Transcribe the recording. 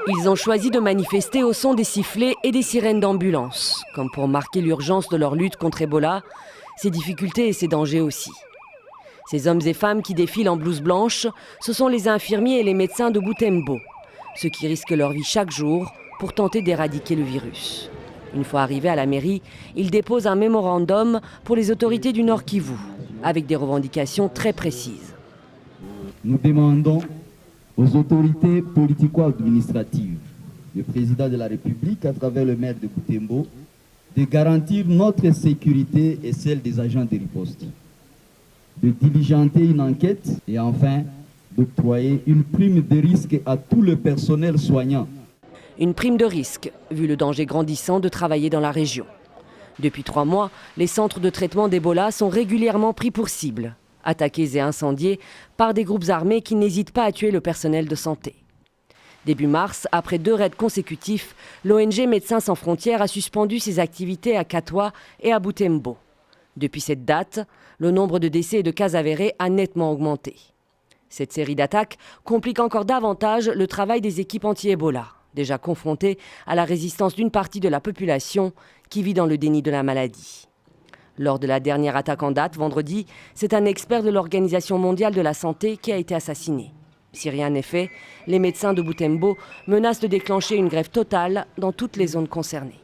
Ils ont choisi de manifester au son des sifflets et des sirènes d'ambulance, comme pour marquer l'urgence de leur lutte contre Ebola, ses difficultés et ses dangers aussi. Ces hommes et femmes qui défilent en blouse blanche, ce sont les infirmiers et les médecins de Butembo, ceux qui risquent leur vie chaque jour pour tenter d'éradiquer le virus. Une fois arrivés à la mairie, ils déposent un mémorandum pour les autorités du Nord Kivu, avec des revendications très précises. Nous demandons aux autorités politico-administratives, le président de la République à travers le maire de Butembo, de garantir notre sécurité et celle des agents de riposte, de diligenter une enquête et enfin d'octroyer une prime de risque à tout le personnel soignant. Une prime de risque, vu le danger grandissant de travailler dans la région. Depuis 3 mois, les centres de traitement d'Ebola sont régulièrement pris pour cible, attaqués et incendiés par des groupes armés qui n'hésitent pas à tuer le personnel de santé. Début mars, après 2 raids consécutifs, l'ONG Médecins sans frontières a suspendu ses activités à Katwa et à Butembo. Depuis cette date, le nombre de décès et de cas avérés a nettement augmenté. Cette série d'attaques complique encore davantage le travail des équipes anti-Ebola, déjà confrontées à la résistance d'une partie de la population qui vit dans le déni de la maladie. Lors de la dernière attaque en date, vendredi, c'est un expert de l'Organisation mondiale de la santé qui a été assassiné. Si rien n'est fait, les médecins de Butembo menacent de déclencher une grève totale dans toutes les zones concernées.